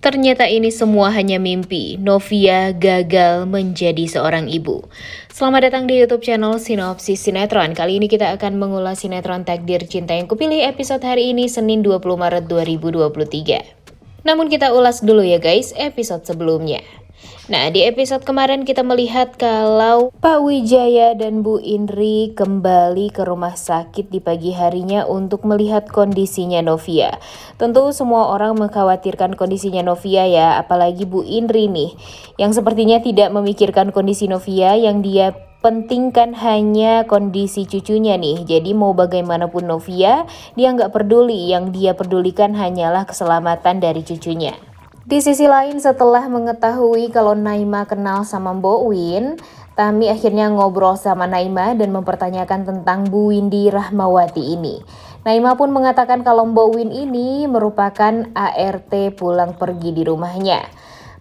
Ternyata ini semua hanya mimpi. Novia gagal menjadi seorang ibu. Selamat datang di YouTube channel Sinopsis Sinetron. Kali ini kita akan mengulas sinetron Takdir Cinta yang Kupilih episode hari ini Senin 20 Maret 2023. Namun kita ulas dulu ya guys episode sebelumnya. Nah, di episode kemarin kita melihat kalau Pak Wijaya dan Bu Indri kembali ke rumah sakit di pagi harinya untuk melihat kondisinya Novia. Tentu semua orang mengkhawatirkan kondisinya Novia ya, apalagi Bu Indri nih, yang sepertinya tidak memikirkan kondisi Novia, yang dia pentingkan hanya kondisi cucunya nih. Jadi mau bagaimanapun Novia, dia nggak peduli, yang dia pedulikan hanyalah keselamatan dari cucunya. Di sisi lain, setelah mengetahui kalau Naima kenal sama Mbok Win, Tami akhirnya ngobrol sama Naima dan mempertanyakan tentang Bu Windy Rahmawati ini. Naima pun mengatakan kalau Mbok Win ini merupakan ART pulang pergi di rumahnya.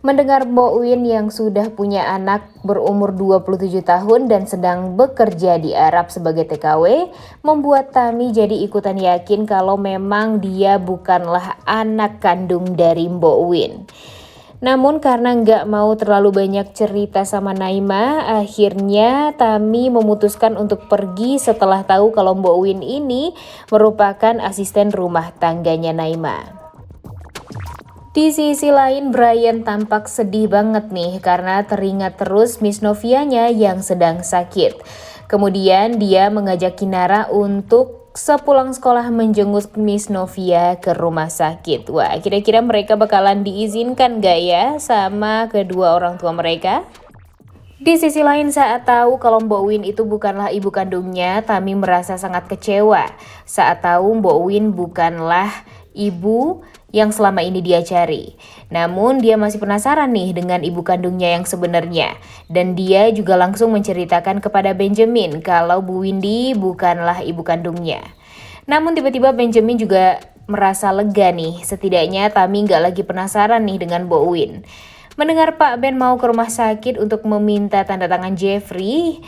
Mendengar Mbok Win yang sudah punya anak berumur 27 tahun dan sedang bekerja di Arab sebagai TKW, membuat Tami jadi ikutan yakin kalau memang dia bukanlah anak kandung dari Mbok Win. Namun karena nggak mau terlalu banyak cerita sama Naima, akhirnya Tami memutuskan untuk pergi setelah tahu kalau Mbok Win ini merupakan asisten rumah tangganya Naima. Di sisi lain, Brian tampak sedih banget nih karena teringat terus Miss Novianya yang sedang sakit. Kemudian dia mengajak Kinara untuk sepulang sekolah menjenguk Miss Novia ke rumah sakit. Wah, kira-kira mereka bakalan diizinkan gak ya sama kedua orang tua mereka? Di sisi lain, saat tahu kalau Mbok Win itu bukanlah ibu kandungnya, Tami merasa sangat kecewa. Saat tahu Mbok Win bukanlah ibu yang selama ini dia cari. Namun dia masih penasaran nih dengan ibu kandungnya yang sebenarnya. Dan dia juga langsung menceritakan kepada Benjamin kalau Bu Windy bukanlah ibu kandungnya. Namun tiba-tiba Benjamin juga merasa lega nih. Setidaknya Tami nggak lagi penasaran nih dengan Mbok Win. Mendengar Pak Ben mau ke rumah sakit untuk meminta tanda tangan Jeffrey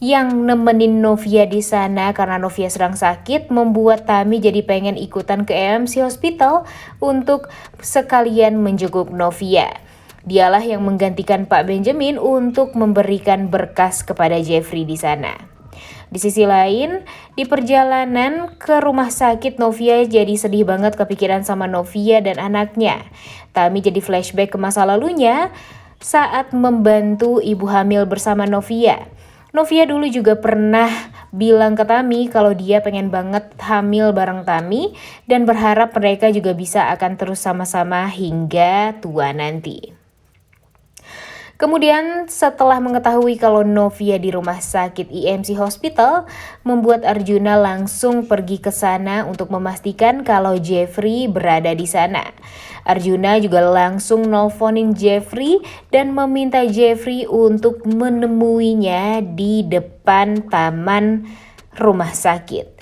yang nemenin Novia di sana karena Novia sedang sakit, membuat Tami jadi pengen ikutan ke EMC Hospital untuk sekalian menjenguk Novia. Dialah yang menggantikan Pak Benjamin untuk memberikan berkas kepada Jeffrey di sana. Di sisi lain, di perjalanan ke rumah sakit, Novia jadi sedih banget kepikiran sama Novia dan anaknya. Tami jadi flashback ke masa lalunya saat membantu ibu hamil bersama Novia. Novia dulu juga pernah bilang ke Tami kalau dia pengen banget hamil bareng Tami dan berharap mereka juga bisa akan terus sama-sama hingga tua nanti. Kemudian setelah mengetahui kalau Novia di rumah sakit EMC Hospital, membuat Arjuna langsung pergi ke sana untuk memastikan kalau Jeffrey berada di sana. Arjuna juga langsung nelfonin Jeffrey dan meminta Jeffrey untuk menemuinya di depan taman rumah sakit.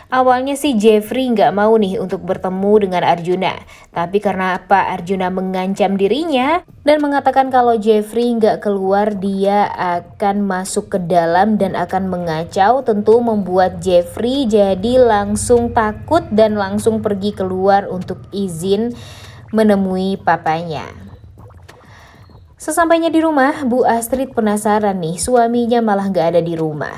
Awalnya sih Jeffrey nggak mau nih untuk bertemu dengan Arjuna. Tapi karena Pak Arjuna mengancam dirinya dan mengatakan kalau Jeffrey nggak keluar dia akan masuk ke dalam dan akan mengacau, tentu membuat Jeffrey jadi langsung takut dan langsung pergi keluar untuk izin menemui papanya. Sesampainya di rumah, Bu Astrid penasaran nih, suaminya malah gak ada di rumah.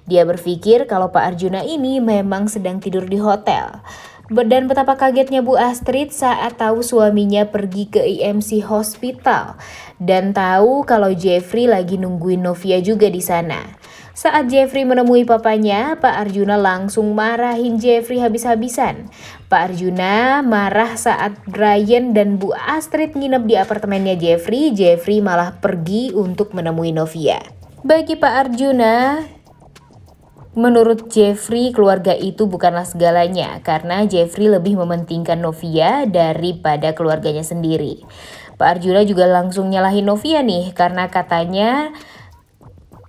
Dia berpikir kalau Pak Arjuna ini memang sedang tidur di hotel. Dan betapa kagetnya Bu Astrid saat tahu suaminya pergi ke EMC Hospital dan tahu kalau Jeffrey lagi nungguin Novia juga di sana. Saat Jeffrey menemui papanya, Pak Arjuna langsung marahin Jeffrey habis-habisan. Pak Arjuna marah saat Brian dan Bu Astrid nginep di apartemennya Jeffrey. Jeffrey malah pergi untuk menemui Novia. Bagi Pak Arjuna, menurut Jeffrey, keluarga itu bukanlah segalanya karena Jeffrey lebih mementingkan Novia daripada keluarganya sendiri. Pak Arjuna juga langsung nyalahin Novia nih karena katanya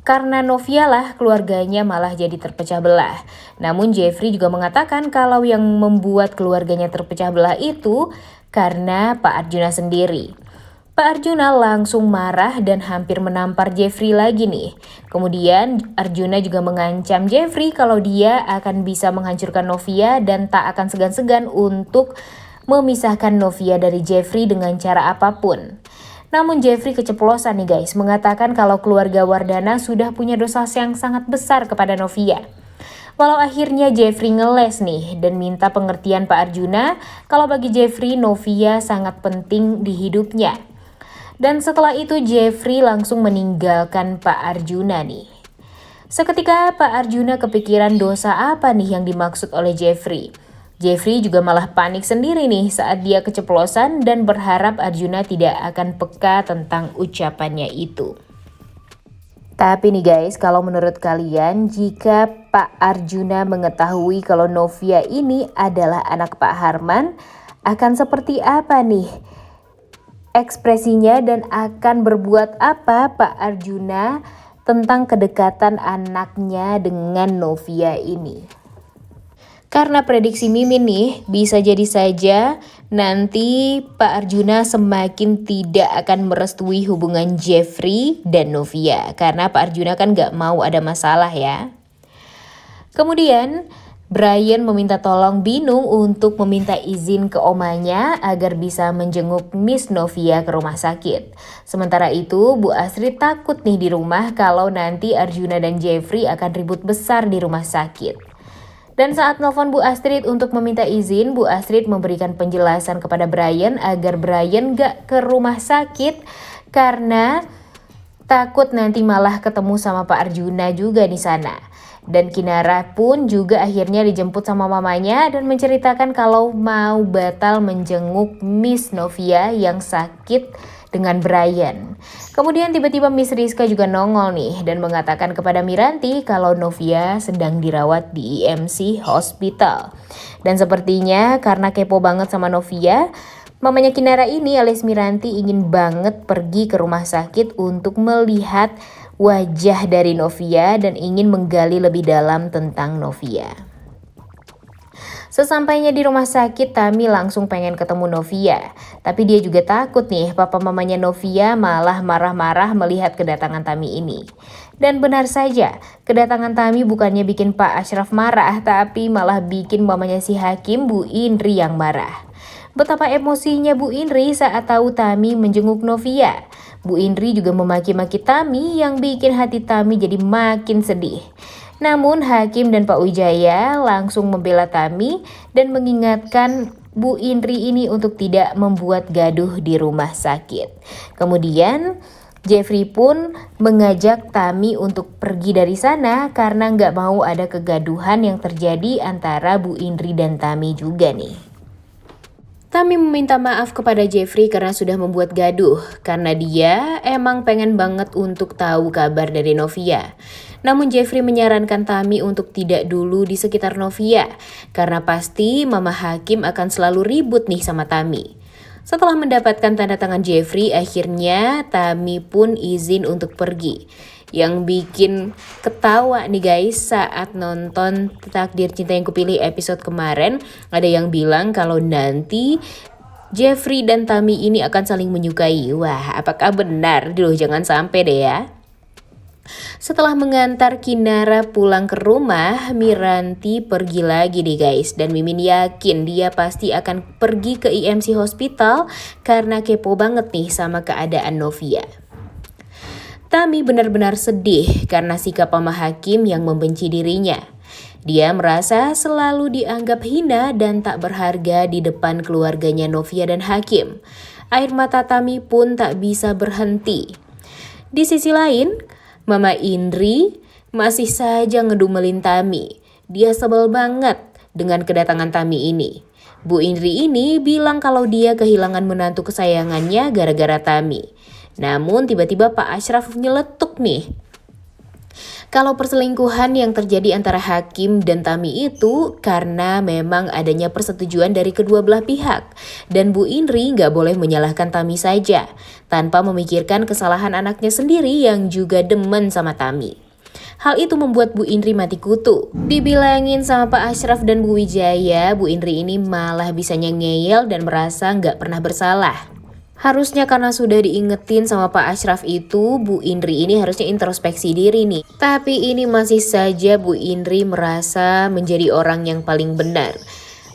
karena Novia lah keluarganya malah jadi terpecah belah. Namun Jeffrey juga mengatakan kalau yang membuat keluarganya terpecah belah itu karena Pak Arjuna sendiri. Pak Arjuna langsung marah dan hampir menampar Jeffrey lagi nih. Kemudian Arjuna juga mengancam Jeffrey kalau dia akan bisa menghancurkan Novia dan tak akan segan-segan untuk memisahkan Novia dari Jeffrey dengan cara apapun. Namun Jeffrey keceplosan nih guys, mengatakan kalau keluarga Wardana sudah punya dosa yang sangat besar kepada Novia. Walau akhirnya Jeffrey ngeles nih dan minta pengertian Pak Arjuna kalau bagi Jeffrey Novia sangat penting di hidupnya. Dan setelah itu Jeffrey langsung meninggalkan Pak Arjuna nih. Seketika Pak Arjuna kepikiran dosa apa nih yang dimaksud oleh Jeffrey. Jeffrey juga malah panik sendiri nih saat dia keceplosan dan berharap Arjuna tidak akan peka tentang ucapannya itu. Tapi nih guys, kalau menurut kalian, jika Pak Arjuna mengetahui kalau Novia ini adalah anak Pak Harman, akan seperti apa nih ekspresinya dan akan berbuat apa Pak Arjuna tentang kedekatan anaknya dengan Novia ini? Karena prediksi Mimin nih, bisa jadi saja nanti Pak Arjuna semakin tidak akan merestui hubungan Jeffrey dan Novia. Karena Pak Arjuna kan gak mau ada masalah ya. Kemudian Brian meminta tolong Binung untuk meminta izin ke omanya agar bisa menjenguk Miss Novia ke rumah sakit. Sementara itu Bu Astrid takut nih di rumah kalau nanti Arjuna dan Jeffrey akan ribut besar di rumah sakit. Dan saat nelfon Bu Astrid untuk meminta izin, Bu Astrid memberikan penjelasan kepada Brian agar Brian gak ke rumah sakit karena takut nanti malah ketemu sama Pak Arjuna juga di sana. Dan Kinara pun juga akhirnya dijemput sama mamanya dan menceritakan kalau mau batal menjenguk Miss Novia yang sakit dengan Brian. Kemudian tiba-tiba Miss Rizka juga nongol nih dan mengatakan kepada Miranti kalau Novia sedang dirawat di IMC Hospital. Dan sepertinya karena kepo banget sama Novia, mamanya Kinara ini alias Miranti ingin banget pergi ke rumah sakit untuk melihat wajah dari Novia dan ingin menggali lebih dalam tentang Novia. Sesampainya di rumah sakit, Tami langsung pengen ketemu Novia. Tapi dia juga takut nih papa mamanya Novia malah marah-marah melihat kedatangan Tami ini. Dan benar saja, kedatangan Tami bukannya bikin Pak Ashraf marah, tapi malah bikin mamanya si Hakim, Bu Indri yang marah. Betapa emosinya Bu Indri saat tahu Tami menjenguk Novia. Bu Indri juga memaki-maki Tami yang bikin hati Tami jadi makin sedih. Namun Hakim dan Pak Wijaya langsung membela Tami dan mengingatkan Bu Indri ini untuk tidak membuat gaduh di rumah sakit. Kemudian Jeffrey pun mengajak Tami untuk pergi dari sana karena nggak mau ada kegaduhan yang terjadi antara Bu Indri dan Tami juga nih. Tami meminta maaf kepada Jeffrey karena sudah membuat gaduh, karena dia emang pengen banget untuk tahu kabar dari Novia. Namun Jeffrey menyarankan Tami untuk tidak dulu di sekitar Novia, karena pasti Mama Hakim akan selalu ribut nih sama Tami. Setelah mendapatkan tanda tangan Jeffrey, akhirnya Tami pun izin untuk pergi. Yang bikin ketawa nih guys saat nonton Takdir Cinta Yang Kupilih episode kemarin, ada yang bilang kalau nanti Jeffrey dan Tami ini akan saling menyukai. Wah, apakah benar? Duh, jangan sampai deh ya. Setelah mengantar Kinara pulang ke rumah, Miranti pergi lagi nih guys. Dan Mimin yakin dia pasti akan pergi ke IMC Hospital karena kepo banget nih sama keadaan Novia. Tami benar-benar sedih karena sikap Mama Hakim yang membenci dirinya. Dia merasa selalu dianggap hina dan tak berharga di depan keluarganya Novia dan Hakim. Air mata Tami pun tak bisa berhenti. Di sisi lain, Mama Indri masih saja ngedumelin Tami. Dia sebel banget dengan kedatangan Tami ini. Bu Indri ini bilang kalau dia kehilangan menantu kesayangannya gara-gara Tami. Namun tiba-tiba Pak Ashraf nyeletuk nih. Kalau perselingkuhan yang terjadi antara Hakim dan Tami itu karena memang adanya persetujuan dari kedua belah pihak. Dan Bu Indri nggak boleh menyalahkan Tami saja, tanpa memikirkan kesalahan anaknya sendiri yang juga demen sama Tami. Hal itu membuat Bu Indri mati kutu. Dibilangin sama Pak Ashraf dan Bu Wijaya, Bu Indri ini malah bisanya ngeyel dan merasa nggak pernah bersalah. Harusnya karena sudah diingetin sama Pak Ashraf itu, Bu Indri ini harusnya introspeksi diri nih. Tapi ini masih saja Bu Indri merasa menjadi orang yang paling benar.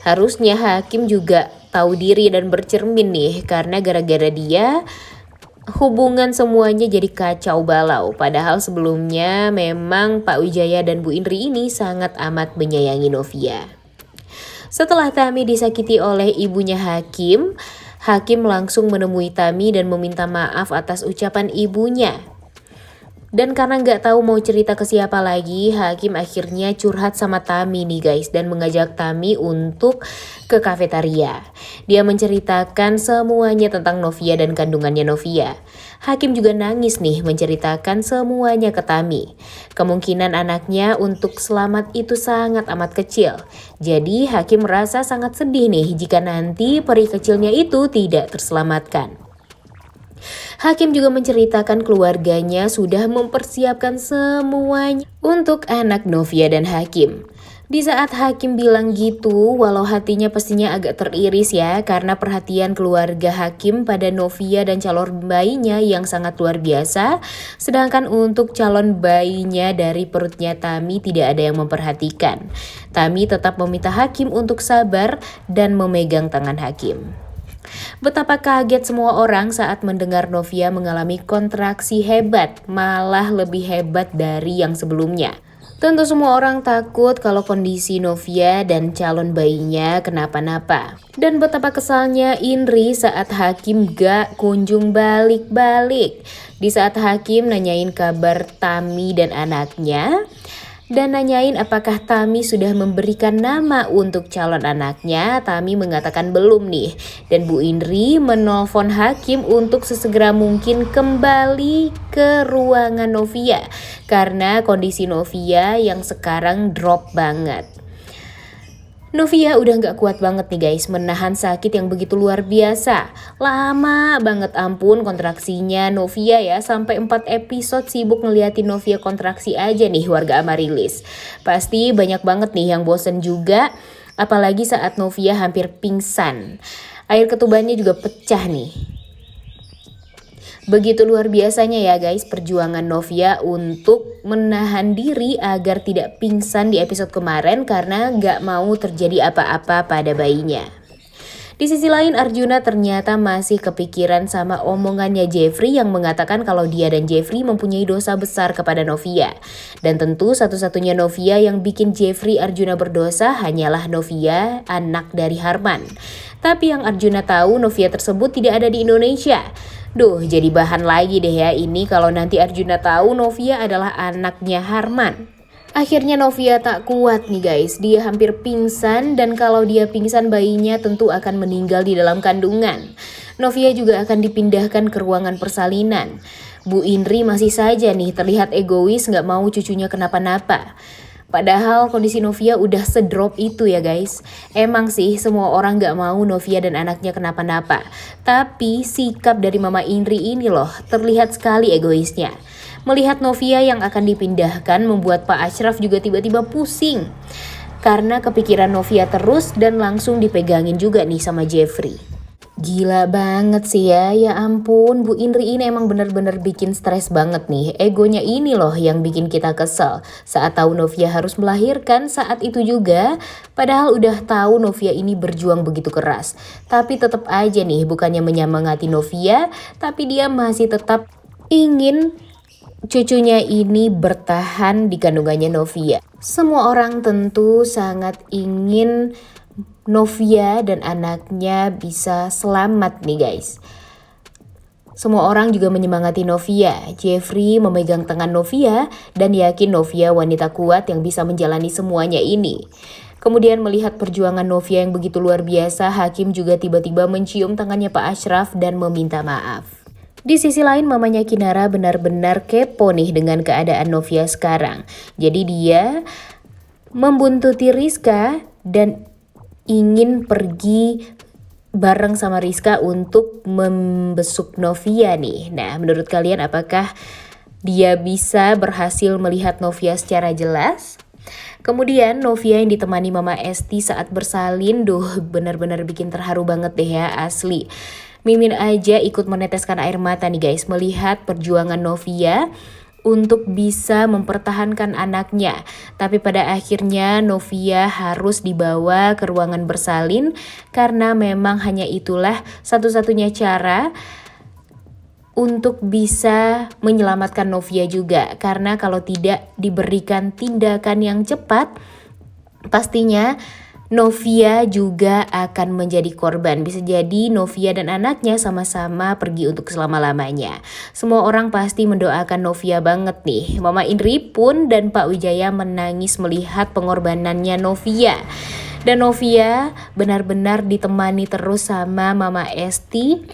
Harusnya Hakim juga tahu diri dan bercermin nih, karena gara-gara dia hubungan semuanya jadi kacau balau. Padahal sebelumnya memang Pak Wijaya dan Bu Indri ini sangat amat menyayangi Novia. Setelah Tami disakiti oleh ibunya Hakim, Hakim langsung menemui Tami dan meminta maaf atas ucapan ibunya. Dan karena nggak tahu mau cerita ke siapa lagi, Hakim akhirnya curhat sama Tami nih guys, dan mengajak Tami untuk ke kafetaria. Dia menceritakan semuanya tentang Novia dan kandungannya Novia. Hakim juga nangis nih menceritakan semuanya ke Tami. Kemungkinan anaknya untuk selamat itu sangat amat kecil. Jadi Hakim merasa sangat sedih nih jika nanti peri kecilnya itu tidak terselamatkan. Hakim juga menceritakan keluarganya sudah mempersiapkan semuanya untuk anak Novia dan Hakim. Di saat Hakim bilang gitu, walau hatinya pastinya agak teriris ya, karena perhatian keluarga Hakim pada Novia dan calon bayinya yang sangat luar biasa. Sedangkan untuk calon bayinya dari perutnya Tami tidak ada yang memperhatikan. Tami tetap meminta Hakim untuk sabar dan memegang tangan Hakim. Betapa kaget semua orang saat mendengar Novia mengalami kontraksi hebat, malah lebih hebat dari yang sebelumnya. Tentu semua orang takut kalau kondisi Novia dan calon bayinya kenapa-napa. Dan betapa kesalnya Indri saat Hakim gak kunjung balik-balik. Di saat Hakim nanyain kabar Tami dan anaknya, dan nanyain apakah Tami sudah memberikan nama untuk calon anaknya, Tami mengatakan belum nih. Dan Bu Indri menelpon Hakim untuk sesegera mungkin kembali ke ruangan Novia, karena kondisi Novia yang sekarang drop banget. Novia udah gak kuat banget nih guys, menahan sakit yang begitu luar biasa. Lama banget ampun kontraksinya Novia ya, sampai 4 episode sibuk ngeliatin Novia kontraksi aja nih warga Amarilis. Pasti banyak banget nih yang bosen juga, apalagi saat Novia hampir pingsan. Air ketubannya juga pecah nih. Begitu luar biasanya ya guys perjuangan Novia untuk menahan diri agar tidak pingsan di episode kemarin karena gak mau terjadi apa-apa pada bayinya. Di sisi lain Arjuna ternyata masih kepikiran sama omongannya Jeffrey yang mengatakan kalau dia dan Jeffrey mempunyai dosa besar kepada Novia. Dan tentu satu-satunya Novia yang bikin Jeffrey Arjuna berdosa hanyalah Novia, anak dari Harman. Tapi yang Arjuna tahu Novia tersebut tidak ada di Indonesia. Duh, jadi bahan lagi deh ya ini kalau nanti Arjuna tahu Novia adalah anaknya Harman. Akhirnya Novia tak kuat nih guys, dia hampir pingsan dan kalau dia pingsan bayinya tentu akan meninggal di dalam kandungan. Novia juga akan dipindahkan ke ruangan persalinan. Bu Indri masih saja nih terlihat egois gak mau cucunya kenapa-napa. Padahal kondisi Novia udah sedrop itu ya guys. Emang sih semua orang gak mau Novia dan anaknya kenapa-napa. Tapi sikap dari Mama Indri ini loh terlihat sekali egoisnya. Melihat Novia yang akan dipindahkan membuat Pak Ashraf juga tiba-tiba pusing. Karena kepikiran Novia terus dan langsung dipegangin juga nih sama Jeffrey. Gila banget sih ya ampun Bu Indri ini emang bener-bener bikin stres banget nih. Egonya ini loh yang bikin kita kesel saat tahu Novia harus melahirkan saat itu juga. Padahal udah tahu Novia ini berjuang begitu keras. Tapi tetap aja nih bukannya menyemangati Novia, tapi dia masih tetap ingin cucunya ini bertahan di kandungannya Novia. Semua orang tentu sangat ingin Novia dan anaknya bisa selamat nih guys. Semua orang juga menyemangati Novia. Jeffrey memegang tangan Novia dan yakin Novia wanita kuat yang bisa menjalani semuanya ini. Kemudian melihat perjuangan Novia yang begitu luar biasa, Hakim juga tiba-tiba mencium tangannya Pak Ashraf dan meminta maaf. Di sisi lain mamanya Kinara benar-benar kepo nih dengan keadaan Novia sekarang. Jadi dia membuntuti Rizka dan ingin pergi bareng sama Rizka untuk membesuk Novia nih. Nah, menurut kalian apakah dia bisa berhasil melihat Novia secara jelas? Kemudian Novia yang ditemani Mama Esti saat bersalin, benar-benar bikin terharu banget deh ya asli. Mimin aja ikut meneteskan air mata nih guys melihat perjuangan Novia untuk bisa mempertahankan anaknya. Tapi pada akhirnya Novia harus dibawa ke ruangan bersalin karena memang hanya itulah satu-satunya cara untuk bisa menyelamatkan Novia juga. Karena kalau tidak diberikan tindakan yang cepat, pastinya Novia juga akan menjadi korban. Bisa jadi Novia dan anaknya sama-sama pergi untuk selama-lamanya. Semua orang pasti mendoakan Novia banget nih. Mama Indri pun dan Pak Wijaya menangis melihat pengorbanannya Novia. Dan Novia benar-benar ditemani terus sama Mama Esti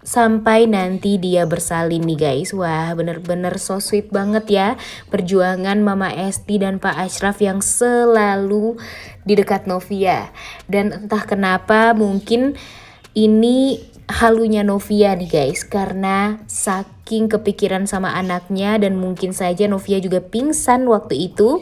sampai nanti dia bersalin nih guys. Wah, bener-bener so sweet banget ya perjuangan Mama Esti dan Pak Ashraf yang selalu di dekat Novia. Dan entah kenapa mungkin ini halunya Novia nih guys, karena saking kepikiran sama anaknya dan mungkin saja Novia juga pingsan waktu itu.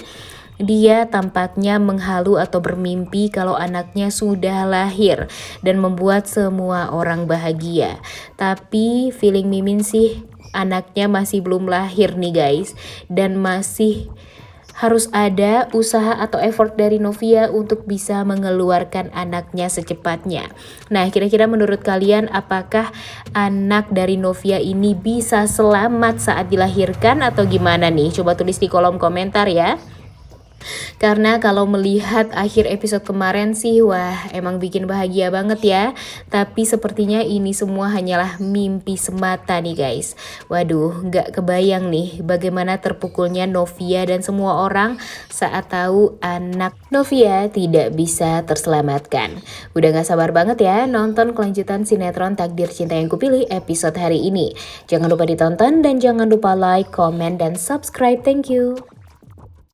Dia tampaknya menghalu atau bermimpi kalau anaknya sudah lahir dan membuat semua orang bahagia. Tapi feeling Mimin sih anaknya masih belum lahir nih guys, dan masih harus ada usaha atau effort dari Novia untuk bisa mengeluarkan anaknya secepatnya. Nah, kira-kira menurut kalian apakah anak dari Novia ini bisa selamat saat dilahirkan atau gimana nih? Coba tulis di kolom komentar ya. Karena kalau melihat akhir episode kemarin sih, wah emang bikin bahagia banget ya. Tapi sepertinya ini semua hanyalah mimpi semata nih guys. Waduh, gak kebayang nih bagaimana terpukulnya Novia dan semua orang saat tahu anak Novia tidak bisa terselamatkan. Udah gak sabar banget ya nonton kelanjutan sinetron Takdir Cinta Yang Kupilih episode hari ini. Jangan lupa ditonton dan jangan lupa like, comment, dan subscribe. Thank you.